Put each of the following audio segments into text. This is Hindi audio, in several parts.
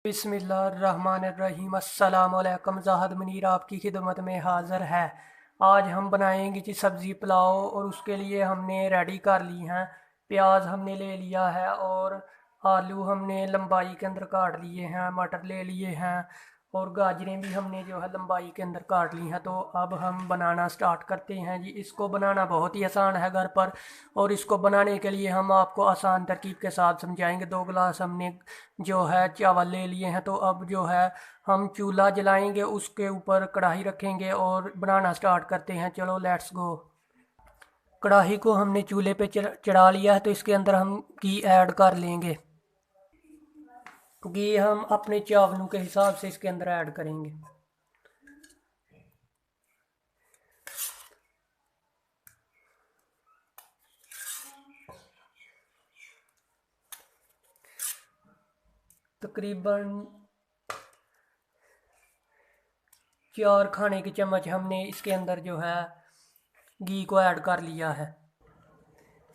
बिस्मिल्लाहिर्रहमानिर्रहीम। अस्सलामुअलैकुम। ज़ाहद मुनीर आपकी खिदमत में हाज़िर है। आज हम बनाएंगे जी सब्ज़ी पुलाव, और उसके लिए हमने रेडी कर ली हैं। प्याज हमने ले लिया है, और आलू हमने लंबाई के अंदर काट लिए हैं। मटर ले लिए हैं, और गाजरें भी हमने जो है लंबाई के अंदर काट ली हैं। तो अब हम बनाना स्टार्ट करते हैं जी। इसको बनाना बहुत ही आसान है घर पर, और इसको बनाने के लिए हम आपको आसान तरकीब के साथ समझाएंगे। 2 गिलास हमने जो है चावल ले लिए हैं। तो अब जो है हम चूल्हा जलाएंगे, उसके ऊपर कढ़ाई रखेंगे और बनाना स्टार्ट करते हैं। चलो लेट्स गो। कढ़ाई को हमने चूल्हे पे चढ़ा लिया है, तो इसके अंदर हम घी ऐड कर लेंगे। घी हम अपने चावलों के हिसाब से इसके अंदर ऐड करेंगे। तकरीबन 4 खाने के चम्मच हमने इसके अंदर जो है घी को ऐड कर लिया है।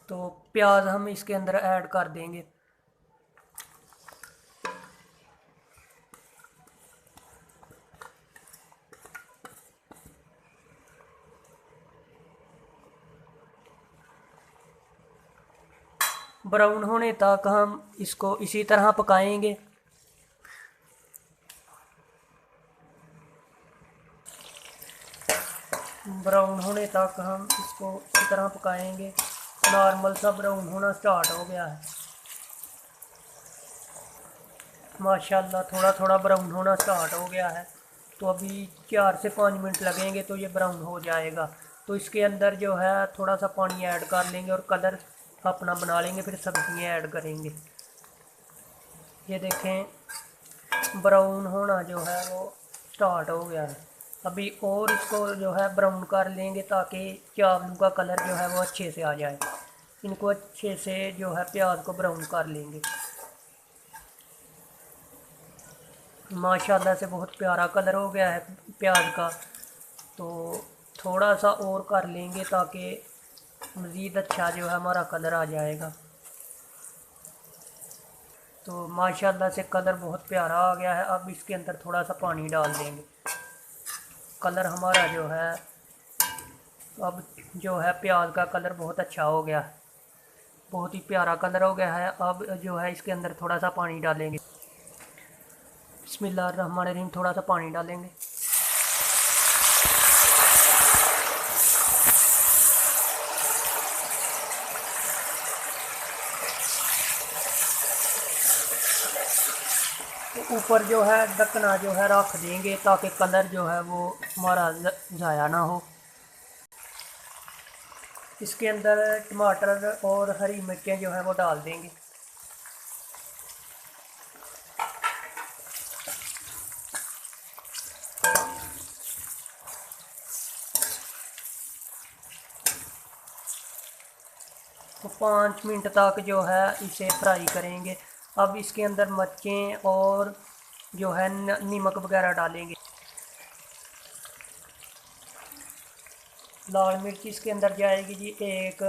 तो प्याज हम इसके अंदर ऐड कर देंगे। ब्राउन होने तक हम इसको इसी तरह पकाएंगे। ब्राउन होने तक हम इसको इसी तरह पकाएंगे। नॉर्मल सा ब्राउन होना स्टार्ट हो गया है माशाल्लाह। थोड़ा थोड़ा ब्राउन होना स्टार्ट हो गया है। तो अभी 4 से 5 मिनट लगेंगे तो ये ब्राउन हो जाएगा। तो इसके अंदर जो है थोड़ा सा पानी ऐड कर लेंगे और कलर अपना बना लेंगे, फिर सब्जियां ऐड करेंगे। ये देखें ब्राउन होना जो है वो स्टार्ट हो गया है। अभी और इसको जो है ब्राउन कर लेंगे, ताकि चावलों का कलर जो है वो अच्छे से आ जाए। इनको अच्छे से जो है प्याज को ब्राउन कर लेंगे। माशाल्लाह से बहुत प्यारा कलर हो गया है प्याज का। तो थोड़ा सा और कर लेंगे, ताकि मज़ीद अच्छा जो है हमारा कलर आ जाएगा। तो माशाल्लाह से कलर बहुत प्यारा आ गया है। अब इसके अंदर थोड़ा सा पानी डाल देंगे। कलर हमारा जो है अब जो है प्याज का कलर बहुत अच्छा हो गया है, बहुत ही प्यारा कलर हो गया है। अब जो है इसके अंदर थोड़ा सा पानी डालेंगे। बिस्मिल्लाहिर्रहमानिर्रहीम। थोड़ा सा पानी डालेंगे। तो ऊपर जो है ढकना जो है रख देंगे, ताकि कलर जो है वो हमारा ज़ाया ना हो। इसके अंदर टमाटर और हरी मिर्चें जो है वो डाल देंगे। तो 5 मिनट तक जो है इसे फ्राई करेंगे। अब इसके अंदर मिर्चें और जो है नमक वगैरह डालेंगे। लाल मिर्च इसके अंदर जाएगी जी 1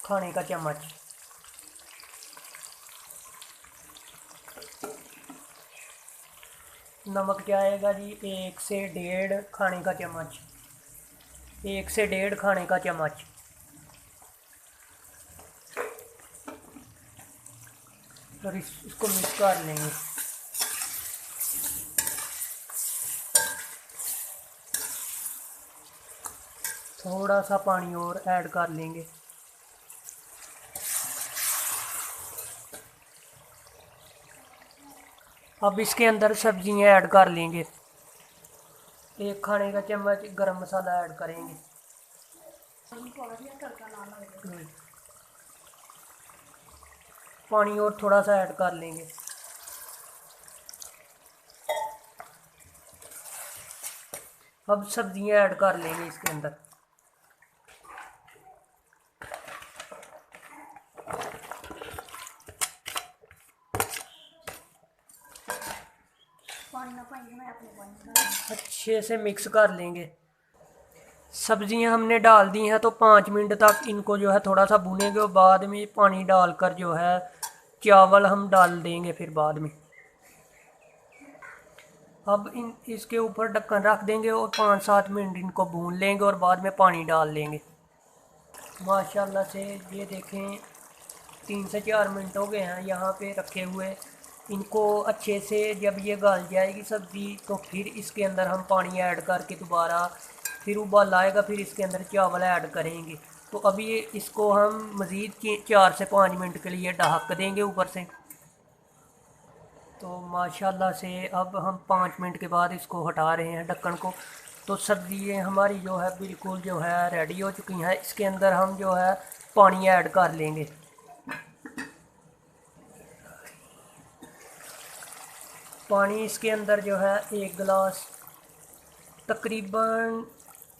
खाने का चम्मच। नमक जाएगा जी 1 से 1.5 खाने का चम्मच। 1 से 1.5 खाने का चम्मच। और इसको मिक्स कर लेंगे। थोड़ा सा पानी और ऐड कर लेंगे। अब इसके अंदर सब्जियां ऐड कर लेंगे। 1 खाने का चम्मच गरम मसाला ऐड करेंगे। पानी और थोड़ा सा ऐड कर लेंगे। अब सब्जियां ऐड कर लेंगे इसके अंदर। अच्छे से मिक्स कर लेंगे। सब्जियां हमने डाल दी हैं, तो 5 मिनट तक इनको जो है थोड़ा सा भूनेंगे, और बाद में पानी डालकर जो है चावल हम डाल देंगे फिर बाद में। अब इन इसके ऊपर ढक्कन रख देंगे और 5-7 मिनट इनको भून लेंगे और बाद में पानी डाल लेंगे। माशाल्लाह से ये देखें 3 से 4 मिनट हो गए हैं यहाँ पे रखे हुए। इनको अच्छे से जब ये गल जाएगी सब्ज़ी तो फिर इसके अंदर हम पानी ऐड करके दोबारा फिर उबाल आएगा, फिर इसके अंदर चावल ऐड करेंगे। तो अभी इसको हम मज़ीद 4 से 5 मिनट के लिए ढक देंगे ऊपर से। तो माशाल्लाह से अब हम 5 मिनट के बाद इसको हटा रहे हैं ढक्कन को। तो सब्ज़ी हमारी जो है बिल्कुल जो है रेडी हो चुकी हैं। इसके अंदर हम जो है पानी ऐड कर लेंगे। पानी इसके अंदर जो है 1 गिलास, तकरीबन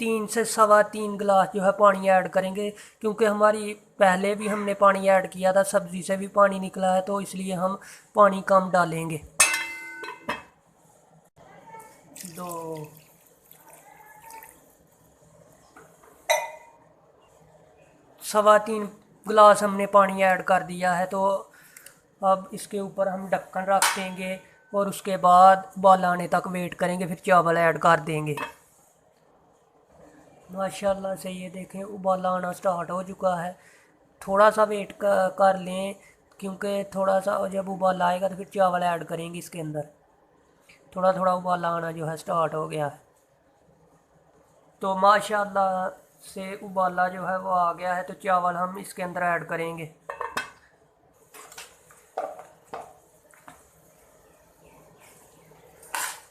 3 से 3.25 गिलास जो है पानी ऐड करेंगे, क्योंकि हमारी पहले भी हमने पानी ऐड किया था, सब्ज़ी से भी पानी निकला है, तो इसलिए हम पानी कम डालेंगे। 2 3.25 गिलास हमने पानी ऐड कर दिया है। तो अब इसके ऊपर हम ढक्कन रख देंगे और उसके बाद उबाल आने तक वेट करेंगे, फिर चावल ऐड कर देंगे। माशाल्लाह से ये देखें उबाला आना स्टार्ट हो चुका है। थोड़ा सा वेट कर लें, क्योंकि थोड़ा सा जब उबाला आएगा तो फिर चावल ऐड करेंगे इसके अंदर। थोड़ा थोड़ा उबाला आना जो है स्टार्ट हो गया है। तो माशाल्लाह से उबाला जो है वो आ गया है, तो चावल हम इसके अंदर ऐड करेंगे।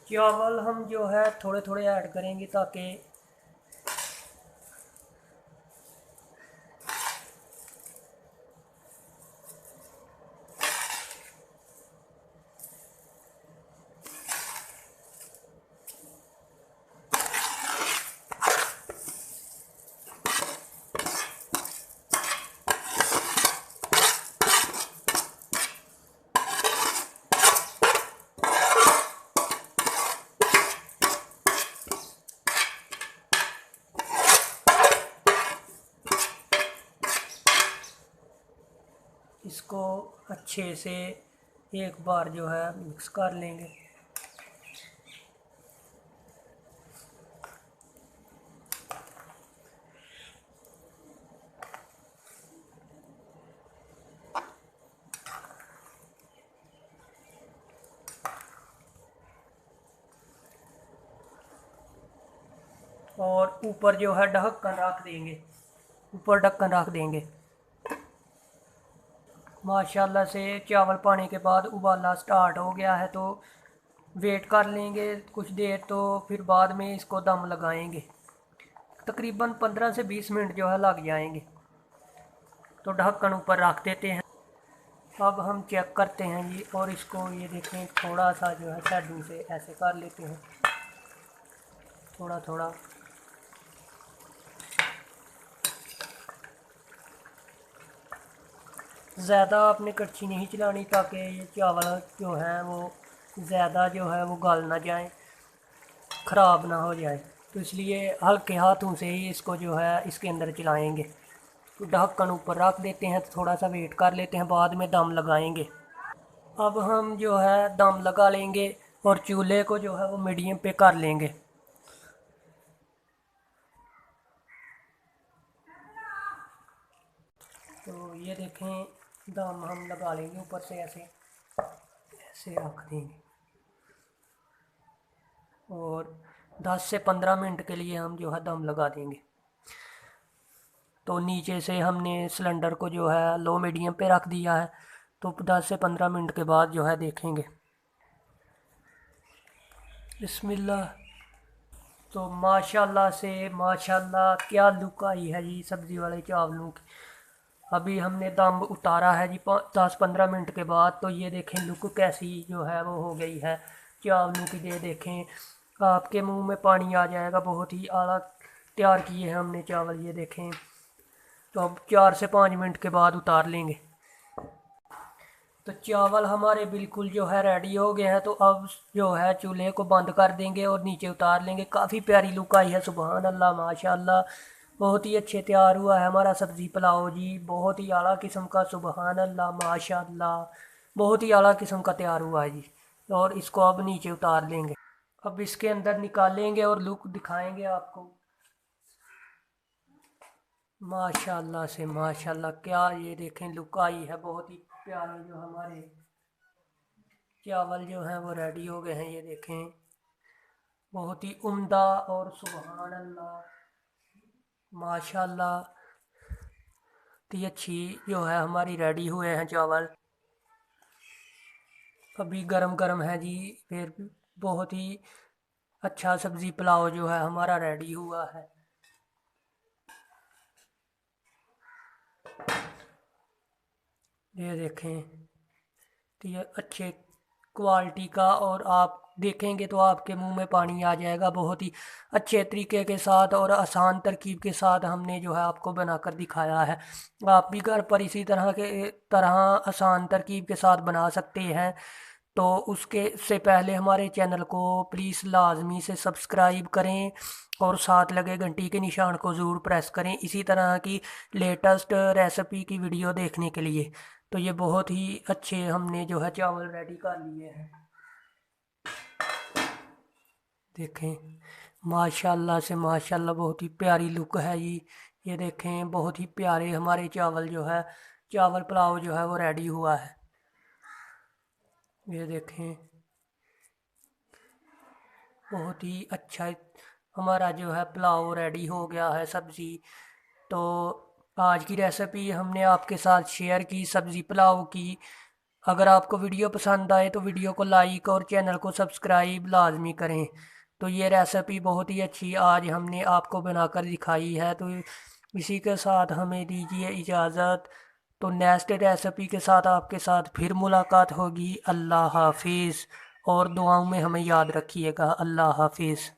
चावल हम जो है थोड़े थोड़े ऐड करेंगे ताकि इसको अच्छे से एक बार जो है मिक्स कर लेंगे। और ऊपर जो है ढक्कन रख देंगे, ऊपर ढक्कन रख देंगे। माशाल्लाह से चावल पाने के बाद उबाला स्टार्ट हो गया है, तो वेट कर लेंगे कुछ देर, तो फिर बाद में इसको दम लगाएंगे। तकरीबन 15 से 20 मिनट जो है लग जाएंगे। तो ढक्कन ऊपर रख देते हैं। अब हम चेक करते हैं जी, और इसको ये देखें थोड़ा सा जो है साइडिंग से ऐसे कर लेते हैं, थोड़ा थोड़ा। ज़्यादा आपने कड़छी नहीं चलानी, ताकि ये चावल जो हैं वो ज़्यादा जो है वो गल ना जाए, ख़राब ना हो जाए। तो इसलिए हल्के हाथों से ही इसको जो है इसके अंदर चलाएंगे। तो ढक्कन ऊपर रख देते हैं, तो थोड़ा सा वेट कर लेते हैं, बाद में दम लगाएंगे। अब हम जो है दम लगा लेंगे और चूल्हे को जो है वो मीडियम पे कर लेंगे। तो ये देखें दम हम लगा लेंगे, ऊपर से ऐसे ऐसे रख देंगे और 10 से 15 मिनट के लिए हम जो है दम लगा देंगे। तो नीचे से हमने सिलेंडर को जो है लो मीडियम पे रख दिया है। तो 10 से 15 मिनट के बाद जो है देखेंगे। बिस्मिल्लाह। तो माशाल्लाह से माशाल्लाह क्या लुक आई है जी सब्ज़ी वाले चावलों की। अभी हमने दम उतारा है जी 10-15 मिनट के बाद। तो ये देखें लुक कैसी जो है वो हो गई है चावलों की। ये देखें आपके मुंह में पानी आ जाएगा, बहुत ही आला तैयार किए हैं हमने चावल। ये देखें। तो अब 4 से 5 मिनट के बाद उतार लेंगे। तो चावल हमारे बिल्कुल जो है रेडी हो गए हैं। तो अब जो है चूल्हे को बंद कर देंगे और नीचे उतार लेंगे। काफ़ी प्यारी लुक आई है, सुबहान अल्लाह माशाल्लाह। बहुत ही अच्छे तैयार हुआ है हमारा सब्ज़ी पुलाव जी, बहुत ही आला किस्म का, सुबहान अल्लाह माशाल्लाह। बहुत ही आला किस्म का तैयार हुआ है जी। और इसको अब नीचे उतार लेंगे। अब इसके अंदर निकालेंगे और लुक दिखाएंगे आपको। माशाल्लाह से माशाल्लाह, क्या ये देखें लुक आई है, बहुत ही प्यारे। जो हमारे चावल जो हैं वो रेडी हो गए हैं, ये देखें बहुत ही उम्दा। और सुभान अल्लाह, माशाल्लाह, तो अच्छी जो है हमारी रेडी हुए हैं चावल। अभी गरम गरम है जी। फिर बहुत ही अच्छा सब्ज़ी पुलाव जो है हमारा रेडी हुआ है। ये देखें, तो ये अच्छे क्वालिटी का, और आप देखेंगे तो आपके मुंह में पानी आ जाएगा। बहुत ही अच्छे तरीके के साथ और आसान तरकीब के साथ हमने जो है आपको बनाकर दिखाया है। आप भी घर पर इसी तरह आसान तरकीब के साथ बना सकते हैं। तो उसके से पहले हमारे चैनल को प्लीज़ लाजमी से सब्सक्राइब करें और साथ लगे घंटी के निशान को ज़रूर प्रेस करें इसी तरह की लेटेस्ट रेसिपी की वीडियो देखने के लिए। तो ये बहुत ही अच्छे हमने जो है चावल रेडी कर लिए हैं। देखें माशाल्लाह से माशाल्लाह, बहुत ही प्यारी लुक है ये देखें बहुत ही प्यारे हमारे चावल जो है, चावल पुलाव जो है वो रेडी हुआ है। ये देखें बहुत ही अच्छा हमारा जो है पुलाव रेडी हो गया है, सब्ज़ी। तो आज की रेसिपी हमने आपके साथ शेयर की सब्ज़ी पुलाव की। अगर आपको वीडियो पसंद आए तो वीडियो को लाइक और चैनल को सब्सक्राइब लाजमी करें। तो ये रेसिपी बहुत ही अच्छी आज हमने आपको बनाकर दिखाई है। तो इसी के साथ हमें दीजिए इजाज़त। तो नेक्स्ट रेसिपी के साथ आपके साथ फिर मुलाकात होगी। अल्लाह हाफिज़। और दुआओं में हमें याद रखिएगा। अल्लाह हाफिज़।